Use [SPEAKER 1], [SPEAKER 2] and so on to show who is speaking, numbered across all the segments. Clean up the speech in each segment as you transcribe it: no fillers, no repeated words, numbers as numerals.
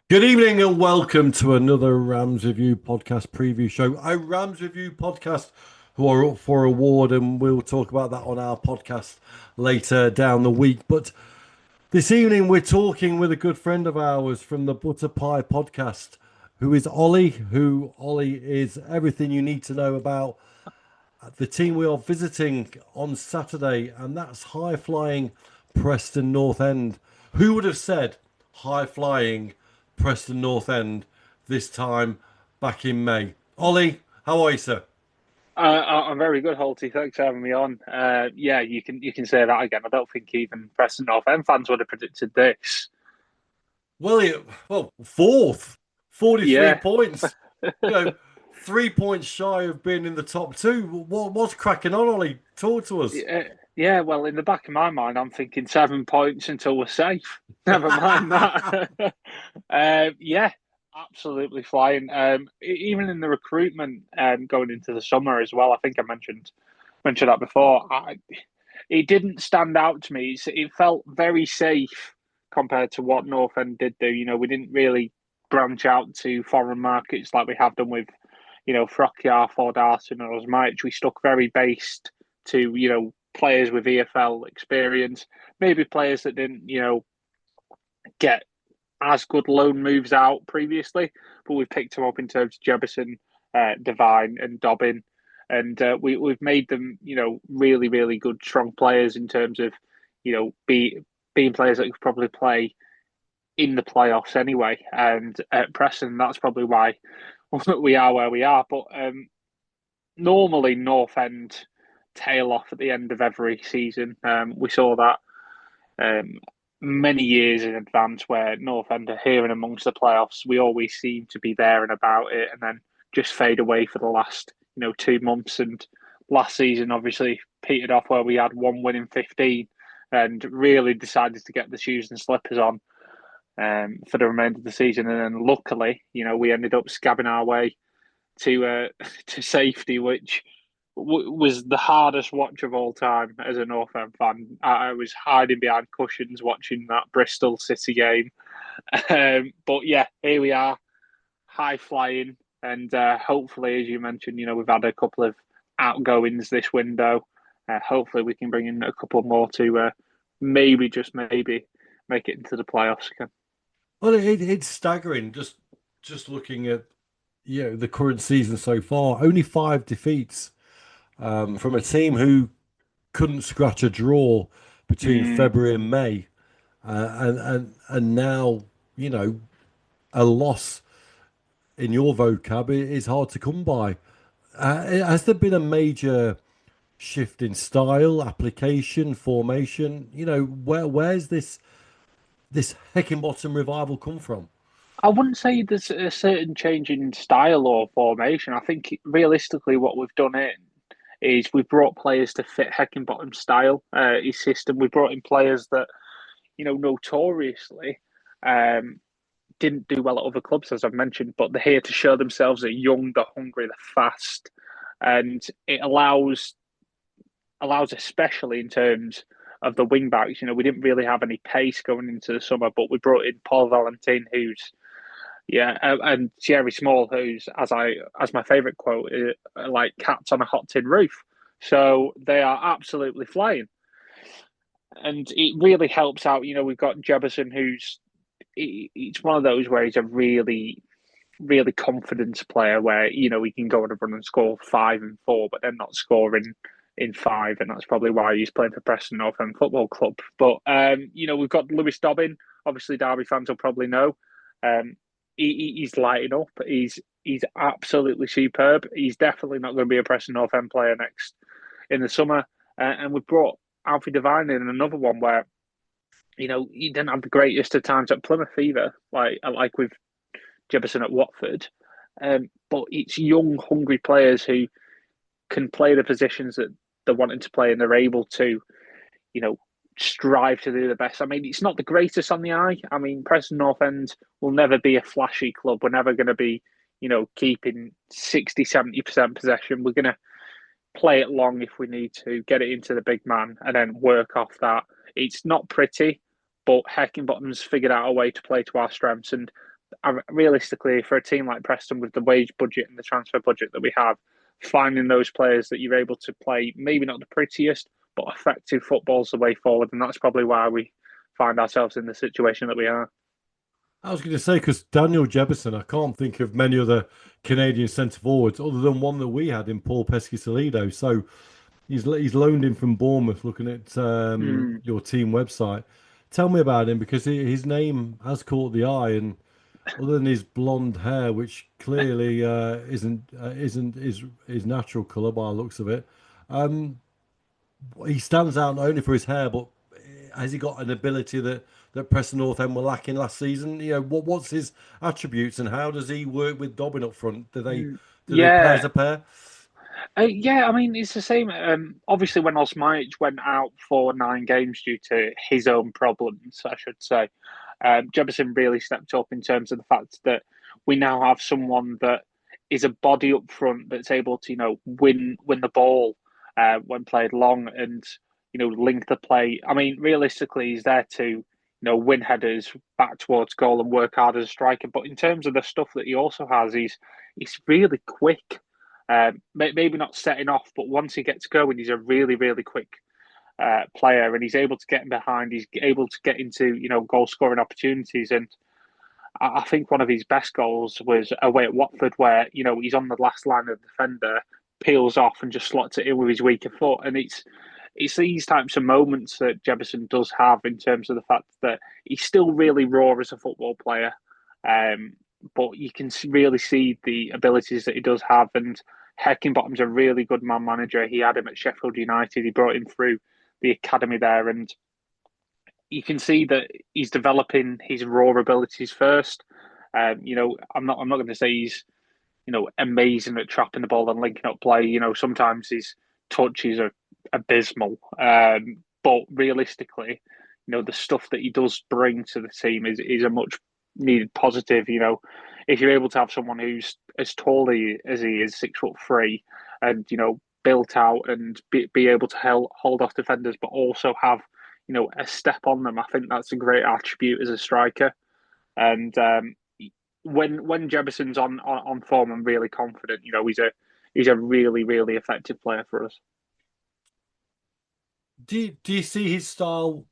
[SPEAKER 1] Good evening and welcome to another Rams Review podcast preview show. A Rams Review podcast who are up for award, and we'll talk about that on our podcast later down the week. But this evening we're talking with a good friend of ours from the Butter Pie podcast, who is Ollie. Ollie is everything you need to know about the team we are visiting on Saturday, and that's high flying Preston North End. Who would have said high flying Preston North End this time back in May? Ollie, how are you, sir?
[SPEAKER 2] I'm very good, Holty. Thanks for having me on. Yeah, you can say that again. I don't think even Preston North End fans would have predicted this.
[SPEAKER 1] Well, fourth, 43
[SPEAKER 2] Yeah,
[SPEAKER 1] points. You know, 3 points shy of being in the top two. What's cracking on, Ollie? Talk to us.
[SPEAKER 2] yeah. Well, in the back of my mind, I'm thinking 7 points until we're safe. Never mind that. Yeah, absolutely flying. Even in the recruitment, going into the summer as well. I think I mentioned that before. It didn't stand out to me. It felt very safe compared to what North End did do. We didn't really branch out to foreign markets like we have done with, Frockyar, Ford Arsenal, or Osmaic. We stuck very based to, players with EFL experience, maybe players that didn't, get as good loan moves out previously, but we've picked them up in terms of Jebison, Devine, and Dobbin, and we've made them, really, really good, strong players in terms of, being players that could probably play in the playoffs anyway. And at Preston, that's probably why we are where we are. But normally, North End tail off at the end of every season. We saw that um, many years in advance where North End are here and amongst the playoffs. We always seem to be there and about it, and then just fade away for the last 2 months. And last season, obviously, petered off where we had one win in 15, and really decided to get the shoes and slippers on for the remainder of the season. And then luckily, we ended up scabbing our way to to safety, which was the hardest watch of all time as a North End fan. I was hiding behind cushions watching that Bristol City game. But yeah, here we are, high flying, and hopefully, as you mentioned, we've had a couple of outgoings this window. Hopefully, we can bring in a couple more to maybe, just maybe, make it into the playoffs again.
[SPEAKER 1] Well, it's staggering just looking at the current season so far. Only five defeats from a team who couldn't scratch a draw between
[SPEAKER 2] Mm.
[SPEAKER 1] February and May, and now a loss in your vocab is hard to come by. Has there been a major shift in style, application, formation? Where's this Heckingbottom revival come from?
[SPEAKER 2] I wouldn't say there's a certain change in style or formation. I think realistically, what we've done it is we've brought players to fit Heckingbottom's style, his system. We brought in players that, notoriously um, didn't do well at other clubs, as I've mentioned, but they're here to show themselves. They're young, they're hungry, they're fast, and it allows especially in terms of the wing backs. We didn't really have any pace going into the summer, but we brought in Paul Valentin, who's and Thierry Small, who's as my favourite quote, like cats on a hot tin roof. So they are absolutely flying, and it really helps out. We've got Jebison, who's it's one of those where he's a really, really confident player, where he can go on a run and score 5 and 4, but then not scoring in five, and that's probably why he's playing for Preston North End Football Club. But we've got Lewis Dobbin. Obviously, Derby fans will probably know. Um, he's lighting up. He's absolutely superb. He's definitely not going to be a Preston North End player next in the summer. And we've brought Alfie Devine in, another one where he didn't have the greatest of times at Plymouth either, like with Jebison at Watford. But it's young, hungry players who can play the positions that they're wanting to play, and they're able to, you know, strive to do the best. I mean, it's not the greatest on the eye. I mean, Preston North End will never be a flashy club. We're never going to be, keeping 60, 70% possession. We're going to play it long if we need to, get it into the big man, and then work off that. It's not pretty, but Heckingbottom's figured out a way to play to our strengths. And realistically, for a team like Preston with the wage budget and the transfer budget that we have, finding those players that you're able to play, maybe not the prettiest, but effective football's the way forward. And that's probably why we find ourselves in the situation that we are.
[SPEAKER 1] I was going to say, because Daniel Jebison, I can't think of many other Canadian centre forwards other than one that we had in Paul Pesky-Salido. So he's loaned in from Bournemouth. Looking at
[SPEAKER 2] Mm,
[SPEAKER 1] your team website, tell me about him because his name has caught the eye, and other than his blonde hair, which clearly isn't his natural colour by the looks of it, um, he stands out not only for his hair, but has he got an ability that Preston North End were lacking last season? You know, what's his attributes and how does he work with Dobbin up front? Do they play as
[SPEAKER 2] yeah.
[SPEAKER 1] a pair?
[SPEAKER 2] Yeah, I mean, it's the same. Obviously, when Osmajic went out for 9 games due to his own problems, I should say, Jebison really stepped up in terms of the fact that we now have someone that is a body up front that's able to, win the ball when played long and, link the play. I mean, realistically, he's there to, win headers back towards goal and work hard as a striker. But in terms of the stuff that he also has, he's really quick. Maybe not setting off, but once he gets going, he's a really, really quick player, and he's able to get in behind. He's able to get into goal scoring opportunities, and I think one of his best goals was away at Watford, where he's on the last line of the defender, peels off, and just slots it in with his weaker foot, and it's these types of moments that Jebison does have in terms of the fact that he's still really raw as a football player. Um, but you can really see the abilities that he does have. And Heckingbottom's a really good man manager. He had him at Sheffield United. He brought him through the academy there, and you can see that he's developing his raw abilities first. I'm not going to say he's amazing at trapping the ball and linking up play. Sometimes his touches are abysmal. But realistically, the stuff that he does bring to the team is a much needed positive. If you're able to have someone who's as tall as he is, 6'3", and built out and be able to hold off defenders, but also have a step on them, I think that's a great attribute as a striker. And when Jebison's on form, I'm really confident. He's a really really effective player for us.
[SPEAKER 1] Do you see his style?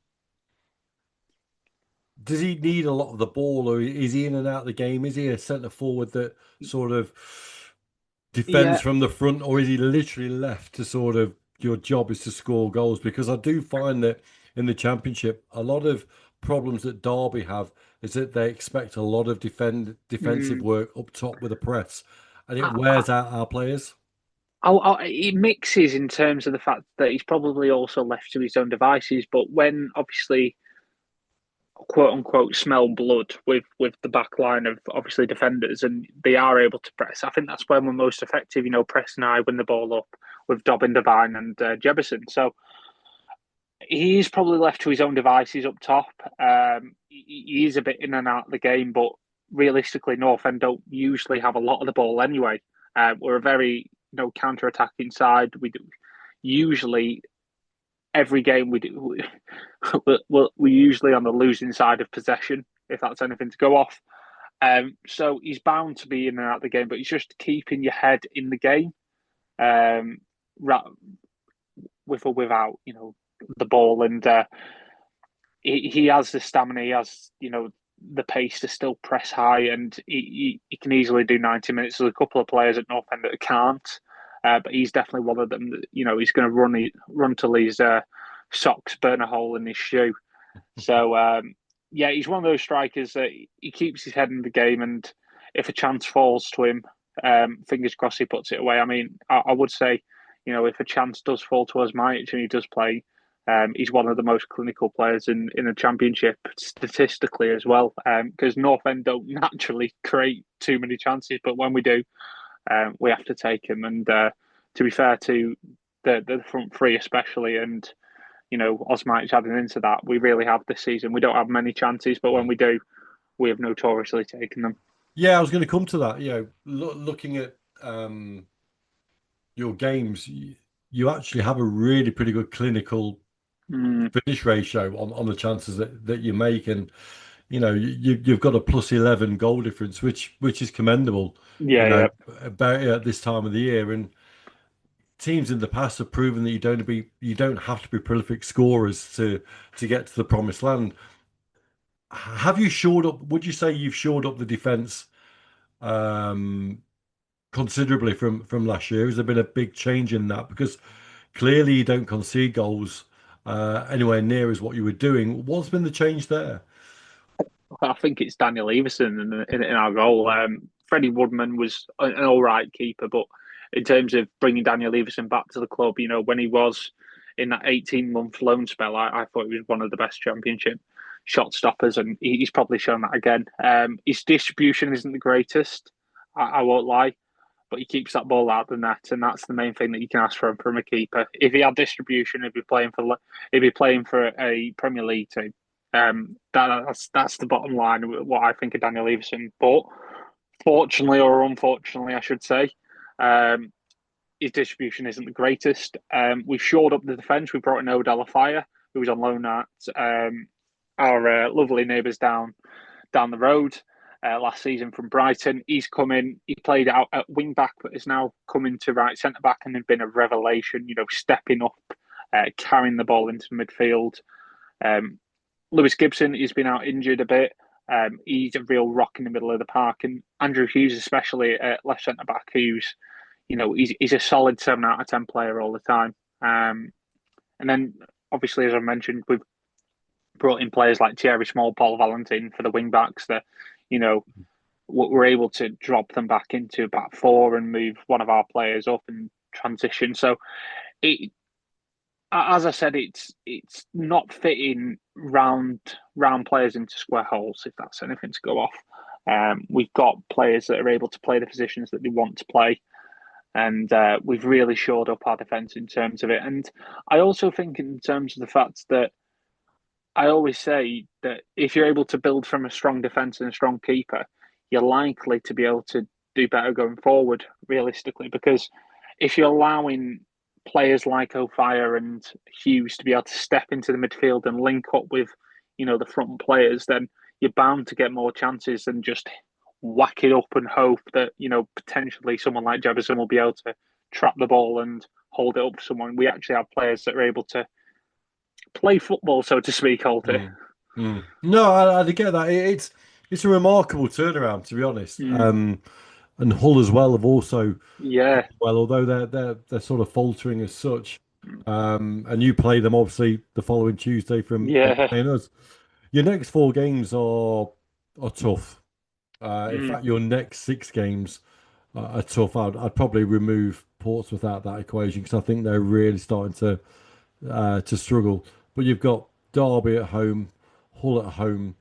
[SPEAKER 1] Does he need a lot of the ball, or is he in and out of the game? Is he a centre forward that sort of defends
[SPEAKER 2] Yeah.
[SPEAKER 1] from the front, or is he literally left to sort of your job is to score goals? Because I do find that in the Championship, a lot of problems that Derby have is that they expect a lot of defensive
[SPEAKER 2] Mm,
[SPEAKER 1] work up top with a press, and it
[SPEAKER 2] I, I,
[SPEAKER 1] wears out our players.
[SPEAKER 2] it mixes in terms of the fact that he's probably also left to his own devices. But when obviously quote unquote smell blood with the back line of obviously defenders and they are able to press, I think that's when we're most effective. Preston and I win the ball up with Dobbin, Devine, and Jebison. So he is probably left to his own devices up top. He is a bit in and out of the game, but realistically, North End don't usually have a lot of the ball anyway. We're a very counter-attacking side. We do usually every game we do. We're usually on the losing side of possession, if that's anything to go off. So he's bound to be in and out of the game, but he's just keeping your head in the game, um, with or without the ball, and he has the stamina. He has the pace to still press high, and he can easily do 90 minutes. There's a couple of players at North End that can't, but he's definitely one of them. He's going to run till his socks burn a hole in his shoe. So yeah, he's one of those strikers that he keeps his head in the game, and if a chance falls to him, fingers crossed he puts it away. I mean, I would say, if a chance does fall to us, Osmajic and he does play, he's one of the most clinical players in the Championship statistically as well. Because North End don't naturally create too many chances, but when we do, we have to take him. And to be fair to the front three especially, and Osmaic adding into that, we really have this season. We don't have many chances, but when we do, we have notoriously taken them.
[SPEAKER 1] Yeah, I was going to come to that. Looking at your games, you actually have a really pretty good clinical
[SPEAKER 2] Mm,
[SPEAKER 1] finish ratio on the chances that you make. And you've got a plus 11 goal difference, which is commendable,
[SPEAKER 2] Yeah, yeah.
[SPEAKER 1] about at this time of the year. And teams in the past have proven that you don't have to be prolific scorers to get to the promised land. Have you shored up? Would you say you've shored up the defense um, considerably from last year? Has there been a big change in that? Because clearly you don't concede goals anywhere near as what you were doing. What's been the change there?
[SPEAKER 2] I think it's Daniel Everson in our goal. Freddie Woodman was an all right keeper, but in terms of bringing Daniel Everson back to the club, when he was in that 18-month loan spell, I thought he was one of the best Championship shot stoppers, and he's probably shown that again. His distribution isn't the greatest, I won't lie, but he keeps that ball out of the net, and that's the main thing that you can ask from a keeper. If he had distribution, he'd be playing for a Premier League team. That's the bottom line. What I think of Daniel Everson, but fortunately or unfortunately, I should say, his distribution isn't the greatest. We've shored up the defence. We brought in Odell Fire, who was on loan at our lovely neighbours down the road last season from Brighton. He's come in. He played out at wing back, but is now coming to right centre back and has been a revelation. Stepping up, carrying the ball into midfield. Lewis Gibson, he's been out injured a bit. He's a real rock in the middle of the park, and Andrew Hughes, especially at left centre back, he's a solid 7 out of 10 player all the time. And then obviously, as I mentioned, we've brought in players like Thierry Small, Paul Valentin for the wing backs that we're able to drop them back into back four and move one of our players up and transition. So it. As I said, it's not fitting round players into square holes, if that's anything to go off. We've got players that are able to play the positions that they want to play, and we've really shored up our defence in terms of it. And I also think in terms of the fact that I always say that if you're able to build from a strong defence and a strong keeper, you're likely to be able to do better going forward, realistically, because if you're allowing players like O'Fire and Hughes to be able to step into the midfield and link up with, the front players, then you're bound to get more chances than just whack it up and hope that, potentially someone like Jebison will be able to trap the ball and hold it up for someone. We actually have players that are able to play football, so to speak, Holty.
[SPEAKER 1] No, I get that. It's a remarkable turnaround, to be honest. And Hull as well have also
[SPEAKER 2] Yeah.
[SPEAKER 1] well, although they're sort of faltering as such. And you play them obviously the following Tuesday from
[SPEAKER 2] Yeah.
[SPEAKER 1] playing us. Your next 4 games are tough. In fact, your next 6 games are tough. I'd probably remove Portsmouth out of that equation because I think they're really starting to struggle. But you've got Derby at home, Hull at home,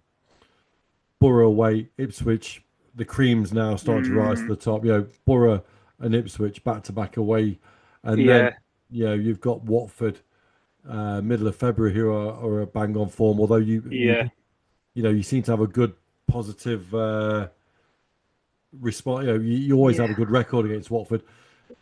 [SPEAKER 1] Borough away, Ipswich. The cream's now starting to rise to the top. Borough and Ipswich back to back away, and then
[SPEAKER 2] Yeah.
[SPEAKER 1] you've got Watford middle of February who are a bang on form. Although
[SPEAKER 2] Yeah.
[SPEAKER 1] you seem to have a good positive response. You always have a
[SPEAKER 2] Yeah.
[SPEAKER 1] good record against Watford.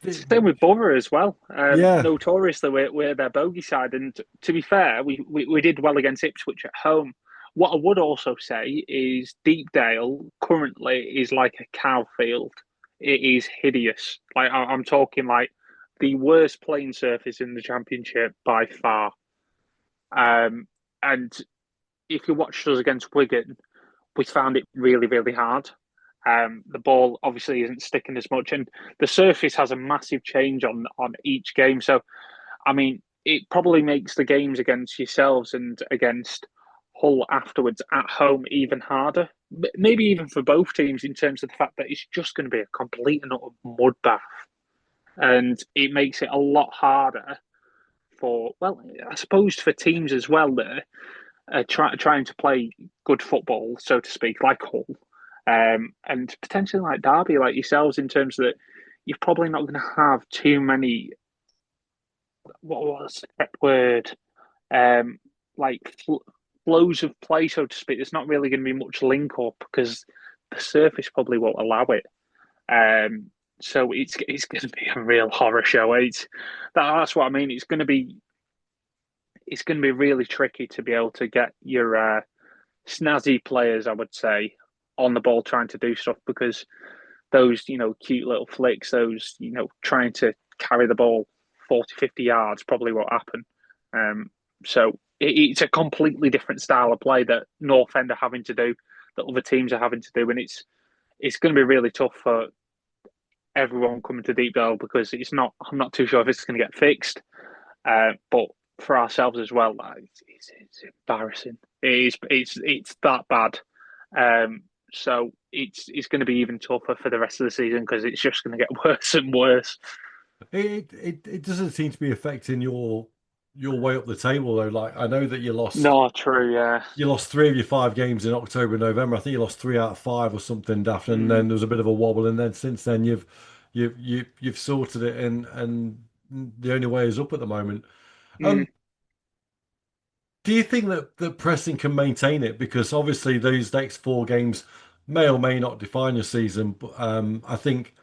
[SPEAKER 2] Same with Borough as well.
[SPEAKER 1] Yeah,
[SPEAKER 2] Notoriously, we're their bogey side, and to be fair, we did well against Ipswich at home. What I would also say is Deepdale currently is like a cow field. It is hideous. Like I'm talking like the worst playing surface in the Championship by far. And if you watched us against Wigan, we found it really, really hard. The ball obviously isn't sticking as much, and the surface has a massive change on each game. So, I mean, it probably makes the games against yourselves and against Hull afterwards at home even harder. Maybe even for both teams in terms of the fact that it's just going to be a complete and utter mud bath, and it makes it a lot harder for, well, I suppose for teams as well that are trying to play good football, so to speak, like Hull, and potentially like Derby, like yourselves, in terms that you're probably not going to have too many. What was the correct word? Like flows of play, so to speak. There's not really going to be much link up because the surface probably won't allow it. So it's going to be a real horror show. That's what I mean. It's going to be really tricky to be able to get your snazzy players, I would say, on the ball trying to do stuff because those, cute little flicks, those, trying to carry the ball 40, 50 yards probably won't happen. So it's a completely different style of play that North End are having to do, that other teams are having to do. And it's going to be really tough for everyone coming to Deepdale because I'm not too sure if it's going to get fixed. But for ourselves as well, it's embarrassing. It's that bad. So it's going to be even tougher for the rest of the season because it's just going to get worse and worse.
[SPEAKER 1] It doesn't seem to be affecting your way up the table though. Like I know that
[SPEAKER 2] No, true, yeah.
[SPEAKER 1] you lost three of your five games in October and November. I think you lost three out of five or something daft, and
[SPEAKER 2] Mm,
[SPEAKER 1] then there was a bit of a wobble, and then since then you've sorted it, and the only way is up at the moment.
[SPEAKER 2] mm.
[SPEAKER 1] Um, do you think that Preston can maintain it? Because obviously those next four games may or may not define your season. But I think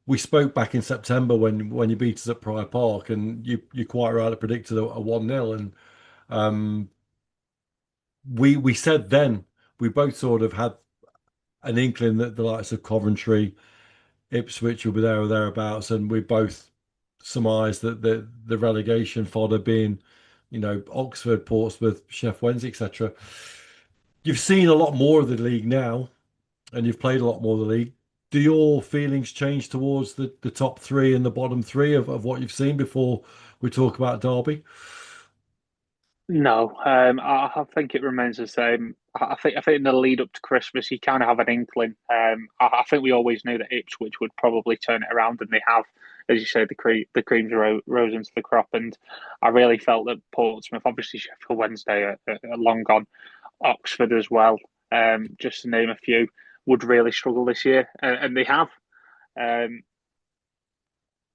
[SPEAKER 1] we spoke back in September when you beat us at Pryor Park, and you quite rightly predicted a 1-0, and um, we said then we both sort of had an inkling that the likes of Coventry, Ipswich will be there or thereabouts, and we both surmised that the relegation fodder being, Oxford, Portsmouth, Sheff Wednesday, etc. You've seen a lot more of the league now, and you've played a lot more of the league. Do your feelings change towards the top three and the bottom three of what you've seen before we talk about Derby?
[SPEAKER 2] No, I think it remains the same. I think in the lead up to Christmas, you kind of have an inkling. I think we always knew that Ipswich would probably turn it around, and they have. As you say, the creams rose into the crop, and I really felt that Portsmouth, obviously Sheffield Wednesday, are long gone. Oxford as well, just to name a few, would really struggle this year, and they have. Um,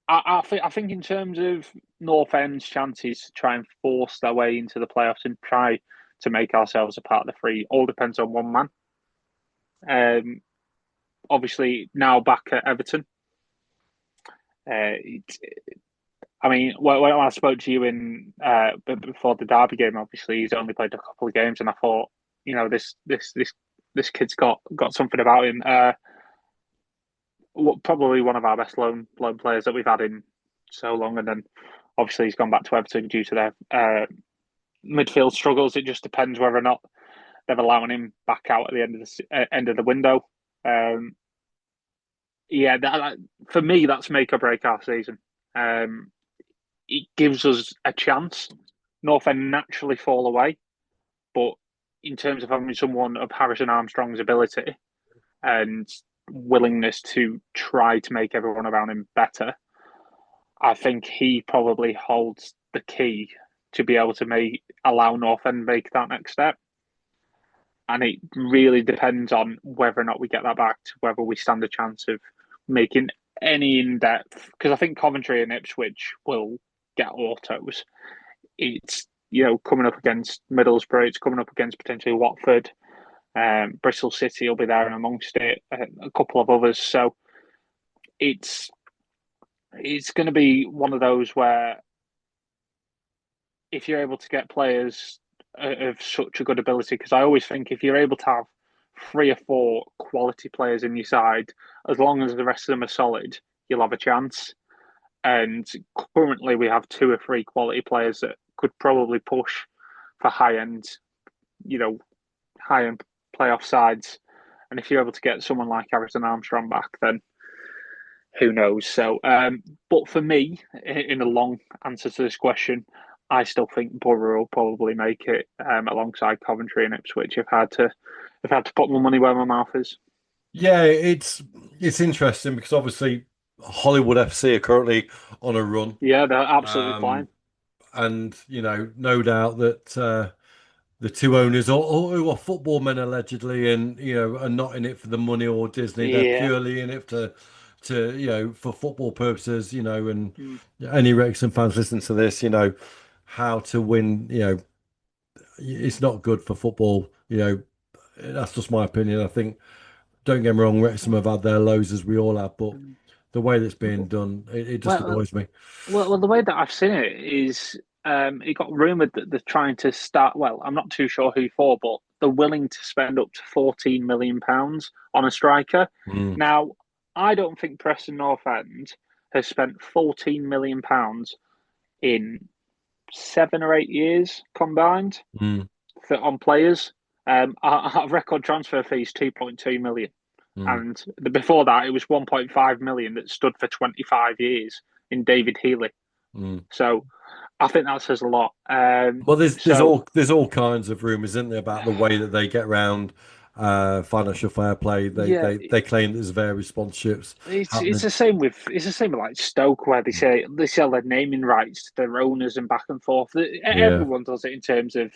[SPEAKER 2] I think in terms of North End's chances to try and force their way into the playoffs and try to make ourselves a part of the three, all depends on one man. Um, Obviously now back at Everton. It, I mean, when I spoke to you in before the Derby game, obviously he's only played a couple of games, and I thought, this kid's got something about him. Probably one of our best loan players that we've had in so long, and then obviously he's gone back to Everton due to their midfield struggles. It just depends whether or not they're allowing him back out at the end of the window. Um, yeah, for me, that's make or break our season. Um, it gives us a chance. North End naturally fall away, but in terms of having someone of Harrison Armstrong's ability and willingness to try to make everyone around him better, I think he probably holds the key to be able to allow North End make that next step. And it really depends on whether or not we get that back, to whether we stand a chance of making any in depth. Because I think Coventry and Ipswich will get autos. It's coming up against Middlesbrough. It's coming up against potentially Watford. Bristol City will be there and amongst it. A couple of others. So it's going to be one of those where if you're able to get players of such a good ability, because I always think if you're able to have three or four quality players in your side, as long as the rest of them are solid, you'll have a chance. And currently, we have two or three quality players that could probably push for you know, high end playoff sides. And if you're able to get someone like Harrison Armstrong back, then who knows? So, but for me, in a long answer to this question, I still think Borough will probably make it alongside Coventry and Ipswich. I've had to put my money where my mouth is.
[SPEAKER 1] Yeah, it's interesting because obviously Hollywood FC are currently on a run.
[SPEAKER 2] Yeah, they're absolutely
[SPEAKER 1] Um,
[SPEAKER 2] flying.
[SPEAKER 1] and no doubt that the two owners, or who are football men allegedly, and are not in it for the money or Disney. They're
[SPEAKER 2] Yeah.
[SPEAKER 1] purely in it to for football purposes. And
[SPEAKER 2] Mm.
[SPEAKER 1] any Wrexham fans listen to this, how to win. It's not good for football. That's just my opinion. I think, don't get me wrong, Wrexham have had their lows as we all have, but the way that's being done, it just
[SPEAKER 2] Well,
[SPEAKER 1] annoys me.
[SPEAKER 2] well, the way that I've seen it is. it got rumoured that they're trying to start. Well, I'm not too sure who for, but they're willing to spend up to £14 million on a striker.
[SPEAKER 1] Mm,
[SPEAKER 2] Now, I don't think Preston North End has spent £14 million in 7 or 8 years combined
[SPEAKER 1] mm,
[SPEAKER 2] on players. Our record transfer fee is 2.2 million,
[SPEAKER 1] mm,
[SPEAKER 2] and before that it was 1.5 million that stood for 25 years in David Healy.
[SPEAKER 1] mm.
[SPEAKER 2] So I think that says a lot.
[SPEAKER 1] Well, there's
[SPEAKER 2] So
[SPEAKER 1] all kinds of rumours, isn't there, about the way that they get around financial fair play.
[SPEAKER 2] yeah,
[SPEAKER 1] They claim there's various sponsorships
[SPEAKER 2] it's
[SPEAKER 1] happening.
[SPEAKER 2] the same with like Stoke, where they say they sell their naming rights to their owners and back and forth.
[SPEAKER 1] Yeah.
[SPEAKER 2] Everyone does it in terms of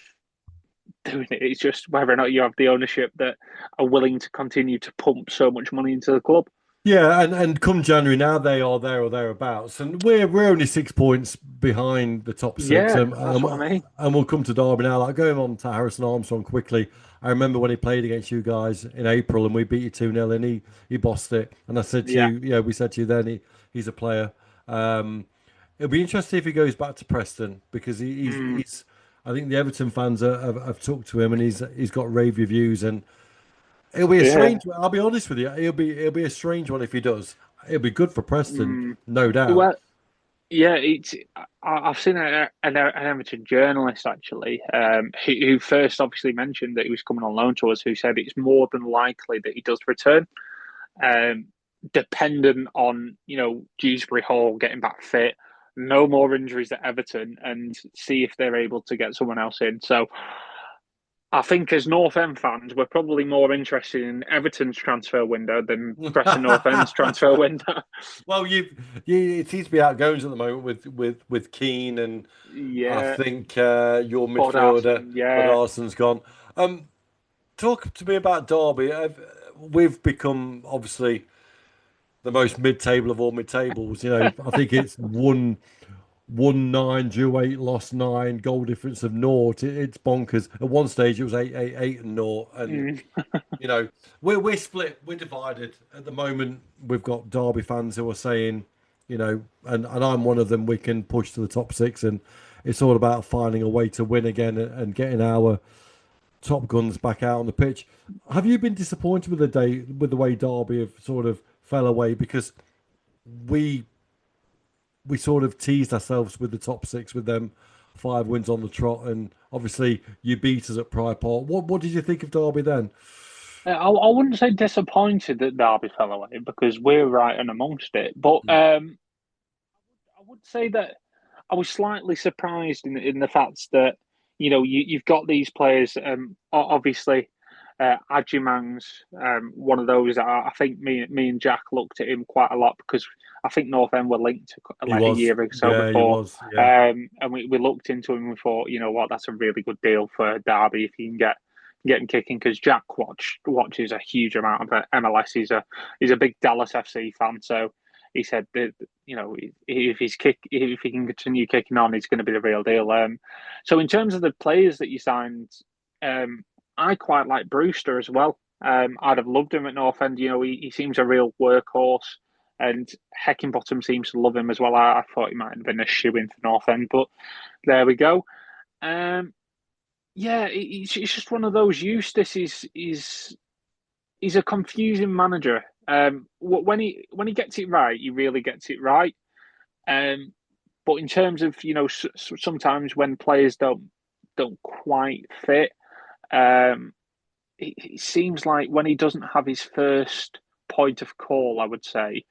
[SPEAKER 2] doing it. It's just whether or not you have the ownership that are willing to continue to pump so much money into the club.
[SPEAKER 1] Yeah, and come January now they are there or thereabouts, and we're only 6 points behind the top six,
[SPEAKER 2] Yeah, that's what I mean.
[SPEAKER 1] and we'll come to Derby now. Like going on to Harrison Armstrong quickly, I remember when he played against you guys in April, and we beat you 2-0, and he bossed it. And I said to
[SPEAKER 2] Yeah.
[SPEAKER 1] you, yeah, we said to you then he's a player. It'll be interesting if he goes back to Preston because
[SPEAKER 2] Mm,
[SPEAKER 1] he's. I think the Everton fans have talked to him, and he's got rave reviews and. It'll be a
[SPEAKER 2] yeah.
[SPEAKER 1] strange one. I'll be honest with you. It'll be a strange one if he does. It'll be good for Preston,
[SPEAKER 2] Mm.
[SPEAKER 1] no doubt.
[SPEAKER 2] Well, yeah. I've seen an Everton journalist actually, who first obviously mentioned that he was coming on loan to us, who said it's more than likely that he does return, um, dependent on Dewsbury Hall getting back fit, no more injuries at Everton, and see if they're able to get someone else in. So I think as North End fans, we're probably more interested in Everton's transfer window than Preston North End's transfer window.
[SPEAKER 1] Well, it seems to be outgoings at the moment with Keane and I
[SPEAKER 2] Yeah,
[SPEAKER 1] think your midfielder,
[SPEAKER 2] Bodarson,
[SPEAKER 1] but
[SPEAKER 2] yeah.
[SPEAKER 1] Arson's gone. Talk to me about Derby. We've become obviously the most mid-table of all mid-tables. I think it's won nine, drew eight, lost nine, goal difference of naught. It's bonkers. At one stage, it was 8-8 and naught, and
[SPEAKER 2] Mm,
[SPEAKER 1] we're split, we're divided at the moment. We've got Derby fans who are saying, and I'm one of them. We can push to the top six, and it's all about finding a way to win again and getting our top guns back out on the pitch. Have you been disappointed with the way Derby have sort of fell away because we we sort of teased ourselves with the top six with them 5 wins on the trot, and obviously you beat us at Pride Park. What did you think of Derby then?
[SPEAKER 2] I wouldn't say disappointed that Derby fell away because we're right and amongst it, but I would say that I was slightly surprised in the fact that you've got these players. Obviously, Adjumang's one of those. I think me and Jack looked at him quite a lot because I think North End were linked to,
[SPEAKER 1] He
[SPEAKER 2] like a
[SPEAKER 1] was,
[SPEAKER 2] year or so
[SPEAKER 1] yeah, he
[SPEAKER 2] before,
[SPEAKER 1] was, yeah.
[SPEAKER 2] and we looked into him and we thought, you know what, that's a really good deal for Derby if you can get him kicking because Jack watches a huge amount of MLS. He's a big Dallas FC fan, so he said that if he can continue kicking on, he's going to be the real deal. So in terms of the players that you signed, I quite like Brewster as well. I'd have loved him at North End. He seems a real workhorse, and Heckingbottom seems to love him as well. I thought he might have been a shoe in for North End, but there we go. Um, yeah, it's just one of those. Eustace is he's a confusing manager. When he gets it right, he really gets it right. Um, but in terms of sometimes when players don't quite fit, um, it seems like when he doesn't have his first point of call, I would say,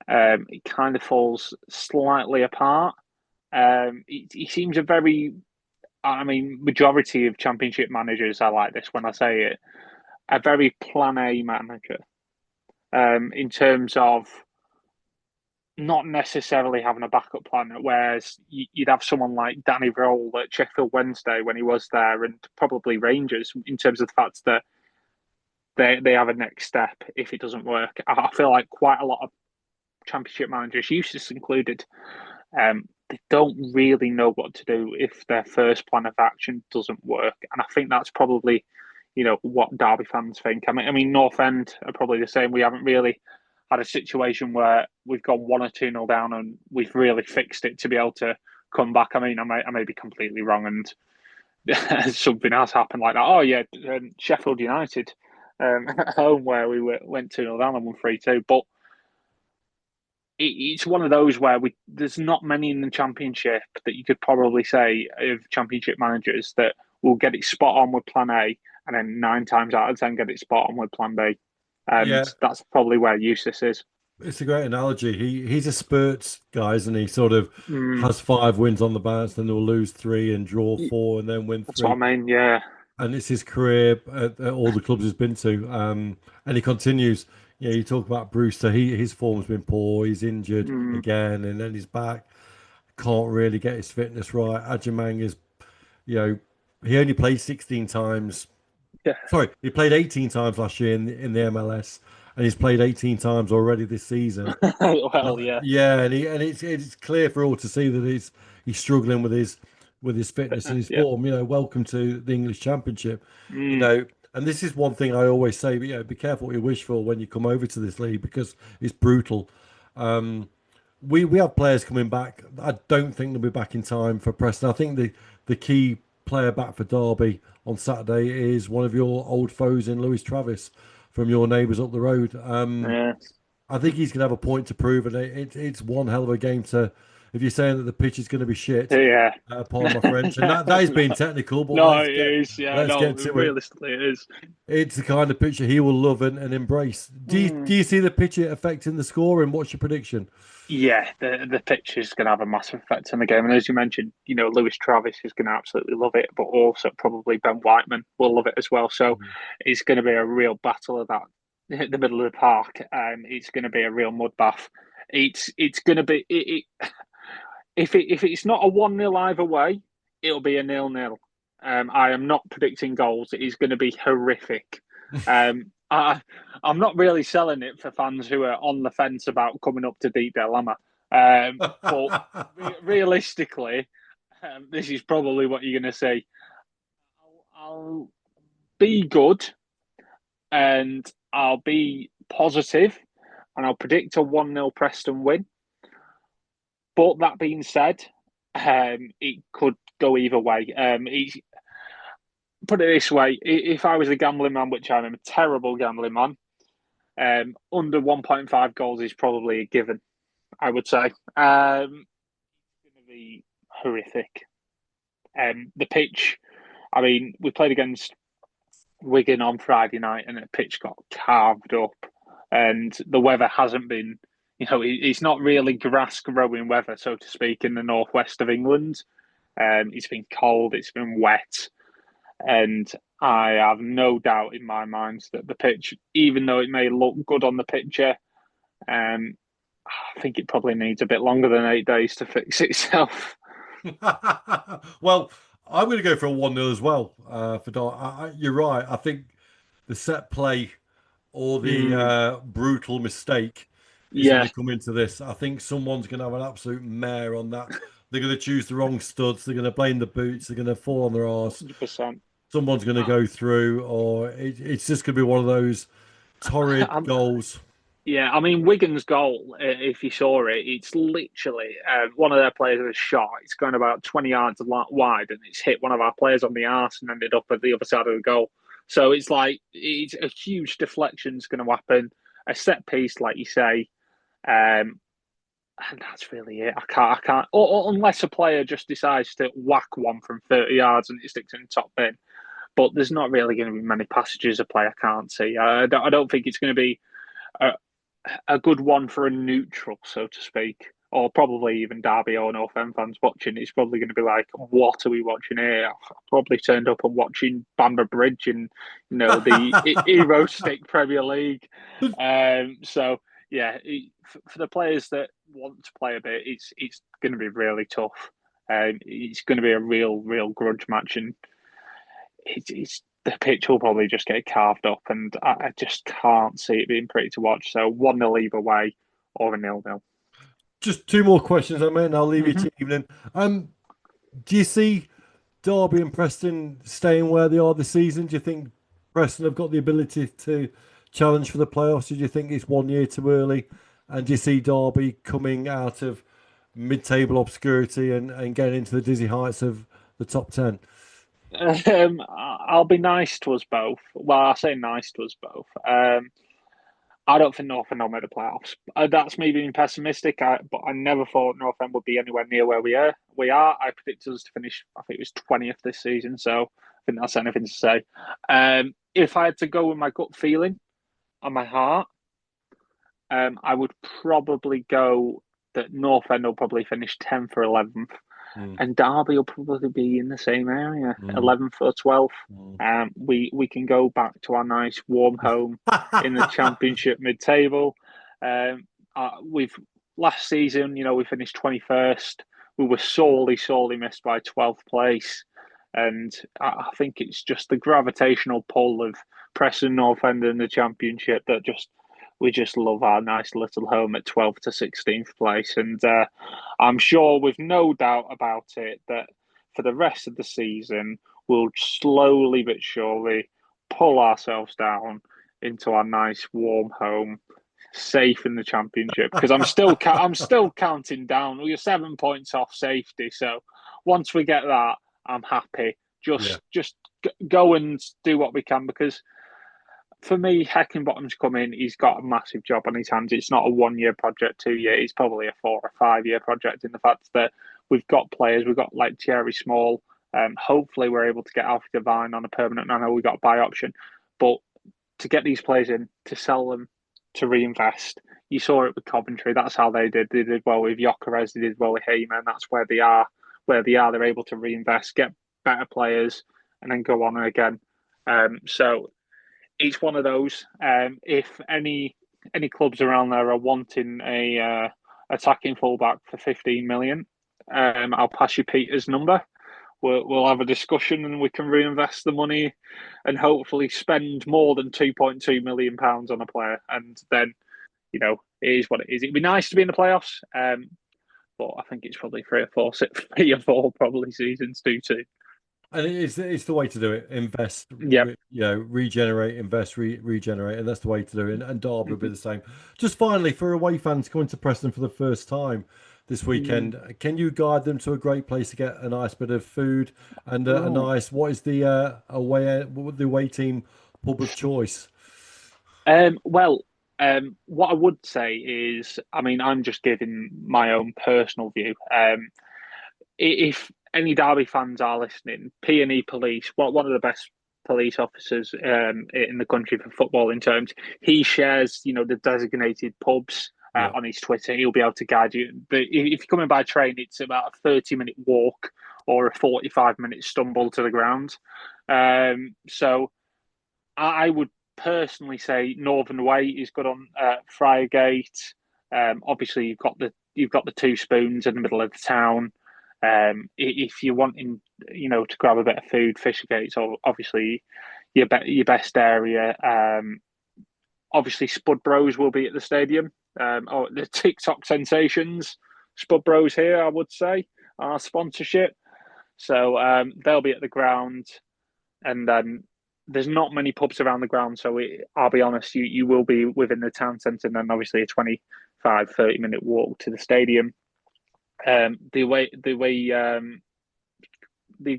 [SPEAKER 2] it kind of falls slightly apart. He seems a very, I mean, majority of Championship managers are like this when I say it, a very plan A manager. In terms of not necessarily having a backup plan, whereas you'd have someone like Danny Roll at Sheffield Wednesday when he was there, and probably Rangers in terms of the fact that they have a next step if it doesn't work. I feel like quite a lot of Championship managers, Eustace included, they don't really know what to do if their first plan of action doesn't work, and I think that's probably what Derby fans think. I mean, North End are probably the same. We haven't really had a situation where we've gone 1 or 2-0 down and we've really fixed it to be able to come back. I mean, I may be completely wrong, and something else happened like that. Oh yeah, Sheffield United at home where we went 2-0 down and won 3-2. But it's one of those where there's not many in the Championship that you could probably say of Championship managers that will get it spot on with Plan A, and then 9 times out of 10 get it spot on with Plan B. And
[SPEAKER 1] Yeah,
[SPEAKER 2] that's probably where Eustace is.
[SPEAKER 1] it's a great analogy. He's a spurts guy, and he sort of
[SPEAKER 2] Mm,
[SPEAKER 1] has 5 wins on the bounce, then he'll lose 3 and draw 4 and then win
[SPEAKER 2] that's what I
[SPEAKER 1] 3.
[SPEAKER 2] mean. Yeah.
[SPEAKER 1] And it's his career at all the clubs he's been to. And he continues. Yeah, you talk about Brewster. His form's been poor. He's injured
[SPEAKER 2] Mm,
[SPEAKER 1] again, and then he's back. Can't really get his fitness right. Ajimang is, you know, he only played 16 times.
[SPEAKER 2] yeah.
[SPEAKER 1] Sorry, he played 18 times last year in the MLS, and he's played 18 times already this season.
[SPEAKER 2] Well, yeah.
[SPEAKER 1] Yeah, and it's clear for all to see that he's struggling with his fitness and his
[SPEAKER 2] Yeah.
[SPEAKER 1] form. Welcome to the English Championship.
[SPEAKER 2] Mm,
[SPEAKER 1] And this is one thing I always say. Be careful what you wish for when you come over to this league because it's brutal. We have players coming back. I don't think they'll be back in time for Preston. I think the key player back for Derby on Saturday is one of your old foes in Lewis Travis from your neighbours up the road.
[SPEAKER 2] yeah.
[SPEAKER 1] I think he's going to have a point to prove, and it's one hell of a game to. If you're saying that the pitch is going to be shit,
[SPEAKER 2] Yeah.
[SPEAKER 1] pardon my French, and that is being technical, but
[SPEAKER 2] No, it is. Yeah,
[SPEAKER 1] let's
[SPEAKER 2] no,
[SPEAKER 1] get to it.
[SPEAKER 2] realistically, it is.
[SPEAKER 1] It's the kind of picture he will love and embrace. Do you see the picture affecting the score, and what's your prediction?
[SPEAKER 2] Yeah, the pitch is going to have a massive effect on the game. And as you mentioned, Lewis Travis is going to absolutely love it, but also probably Ben Whiteman will love it as well. So it's going to be a real battle of that in the middle of the park. It's going to be a real mud bath. It's going to be if it's not a 1-0 either way, it'll be a 0-0. I am not predicting goals. It is going to be horrific. I'm not really selling it for fans who are on the fence about coming up to Deepdale, am I? But realistically, this is probably what you're going to see. I'll be good and I'll be positive and I'll predict a 1-0 Preston win. But that being said, it could go either way. Put it this way: if I was a gambling man, which I'm a terrible gambling man, under 1.5 goals is probably a given. I would say it's going to be horrific. The pitch. I mean, we played against Wigan on Friday night, and the pitch got carved up, and the weather hasn't been. It's not really grass growing weather, so to speak, in the northwest of England. It's been cold, it's been wet, and I have no doubt in my mind that the pitch, even though it may look good on the picture, I think it probably needs a bit longer than 8 days to fix itself.
[SPEAKER 1] Well, I'm going to go for a 1-0 as well. You're right. I think the set play or the brutal mistake is going
[SPEAKER 2] Yeah,
[SPEAKER 1] to come into this. I think someone's going to have an absolute mare on that. They're going to choose the wrong studs. They're going to blame the boots. They're going to fall on their arse.
[SPEAKER 2] 100%.
[SPEAKER 1] Someone's going to go through, or it's just going to be one of those torrid goals.
[SPEAKER 2] Yeah, I mean, Wigan's goal, if you saw it, it's literally one of their players with a shot. It's going about 20 yards wide and it's hit one of our players on the arse and ended up at the other side of the goal. So it's like, it's a huge deflection's going to happen, a set piece, like you say. And that's really it. I can't, or unless a player just decides to whack one from 30 yards and it sticks in the top bin. But there's not really going to be many passages of play I can't see. I don't think it's going to be a good one for a neutral, so to speak, or probably even Derby or North End fans watching. It's probably going to be like, what are we watching here? I've probably turned up and watching Bamber Bridge in, the Euro Stick Premier League. So yeah, for the players that want to play a bit, it's going to be really tough. It's going to be a real grudge match, and it's the pitch will probably just get carved up, and I just can't see it being pretty to watch. So 1-0 either way, or a 0-0.
[SPEAKER 1] Just 2 more questions, I mean, I'll leave you
[SPEAKER 2] Mm-hmm.
[SPEAKER 1] to evening. Do you see Derby and Preston staying where they are this season? Do you think Preston have got the ability to challenge for the playoffs? Or do you think it's 1 year too early? And do you see Derby coming out of mid-table obscurity and getting into the dizzy heights of the top 10?
[SPEAKER 2] I'll be nice to us both. Well, I say nice to us both. I don't think North End will make the playoffs. That's me being pessimistic. But I never thought North End would be anywhere near where we are. I predicted us to finish. I think it was 20th this season. So I think that's anything to say. If I had to go with my gut feeling and my heart, I would probably go that North End will probably finish 10th or 11th. And Derby will probably be in the same area, 11th or 12th. We can go back to our nice warm home in the Championship mid-table. We've last season, we finished 21st. We were sorely missed by 12th place. And I think it's just the gravitational pull of Preston, North End in the Championship that we just love our nice little home at 12th to 16th place. And I'm sure with no doubt about it that for the rest of the season, we'll slowly but surely pull ourselves down into our nice warm home, safe in the Championship. Because I'm still counting down. We're 7 points off safety. So once we get that, I'm happy. Just go and do what we can, because for me, Heckingbottom's come in. He's got a massive job on his hands. It's not a 1 year project, 2 year. It's probably a 4 or 5 year project. In the fact that we've got players, we've got like Thierry Small. Hopefully, we're able to get Alfie Devine on a permanent. I know we got a buy option, but to get these players in, to sell them, to reinvest. You saw it with Coventry. That's how they did. They did well with Gyökeres. They did well with Heyman. That's where they are. They're able to reinvest, get better players, and then go on again. So it's one of those. If any clubs around there are wanting a attacking fullback for 15 million, I'll pass you Peter's number. We'll have a discussion and we can reinvest the money and hopefully spend more than £2.2 million on a player. And then, it is what it is. It'd be nice to be in the playoffs, but I think it's probably three or four probably seasons due to.
[SPEAKER 1] And it's the way to do it. Invest, regenerate, invest, regenerate, and that's the way to do it. And Derby will be the same. Just finally, for away fans coming to Preston for the first time this weekend, can you guide them to a great place to get a nice bit of food and a nice? What is the away team pub of choice?
[SPEAKER 2] What I would say is, I'm just giving my own personal view. If any Derby fans are listening, P&E Police, one of the best police officers in the country for football in terms, he shares, the designated pubs on his Twitter. He'll be able to guide you. But if you're coming by train, it's about a 30-minute walk or a 45-minute stumble to the ground. So I would personally say Northern Way is good on Friargate. Obviously, you've got the Two Spoons in the middle of the town. If you're wanting, to grab a bit of food, Fishergate's obviously your best area. Obviously, Spud Bros will be at the stadium. The TikTok sensations, Spud Bros here, I would say, our sponsorship. So they'll be at the ground, and then there's not many pubs around the ground. So I'll be honest, you will be within the town centre, and then obviously a 25-30-minute walk to the stadium. The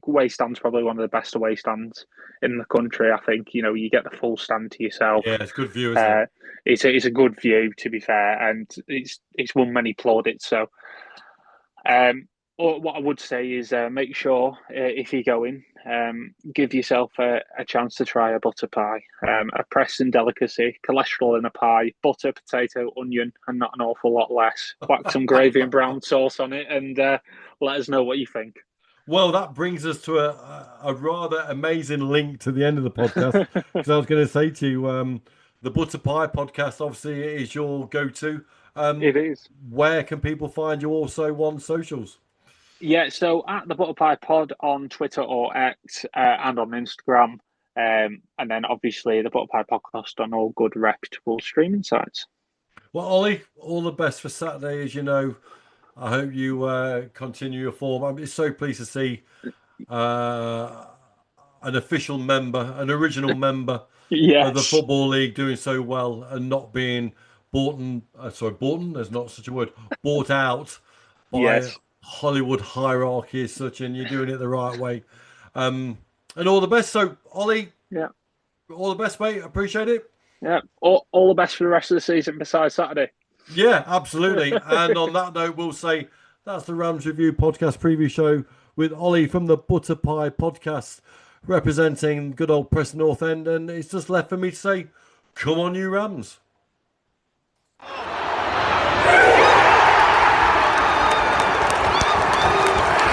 [SPEAKER 2] away stand's probably one of the best away stands in the country. I think you get the full stand to yourself.
[SPEAKER 1] Yeah, it's a good view, isn't it?
[SPEAKER 2] It's a good view, to be fair, and it's won many plaudits. So, what I would say is make sure if you're going, give yourself a chance to try a butter pie, a Preston delicacy, cholesterol in a pie, butter, potato, onion, and not an awful lot less. Whack some gravy and brown sauce on it, and let us know what you think.
[SPEAKER 1] Well, that brings us to a rather amazing link to the end of the podcast. Because I was going to say to you, the Butter Pie podcast obviously is your go-to.
[SPEAKER 2] It is.
[SPEAKER 1] Where can people find you also on socials?
[SPEAKER 2] Yeah, so at the Butter Pie Pod on Twitter or X and on Instagram. And then obviously the Butter Pie Podcast on all good reputable streaming sites.
[SPEAKER 1] Well, Ollie, all the best for Saturday, as you know. I hope you continue your form. I'm just so pleased to see an official member, an original member of the Football League doing so well and not being bought out by
[SPEAKER 2] Yes.
[SPEAKER 1] Hollywood hierarchy as such, and you're doing it the right way. And all the best. So, Ollie,
[SPEAKER 2] Yeah.
[SPEAKER 1] all the best, mate. Appreciate it.
[SPEAKER 2] Yeah. All the best for the rest of the season besides Saturday.
[SPEAKER 1] Yeah, absolutely. And on that note, we'll say that's the Rams Review podcast preview show with Ollie from the Butter Pie podcast, representing good old Preston North End. And it's just left for me to say, come on, you Rams.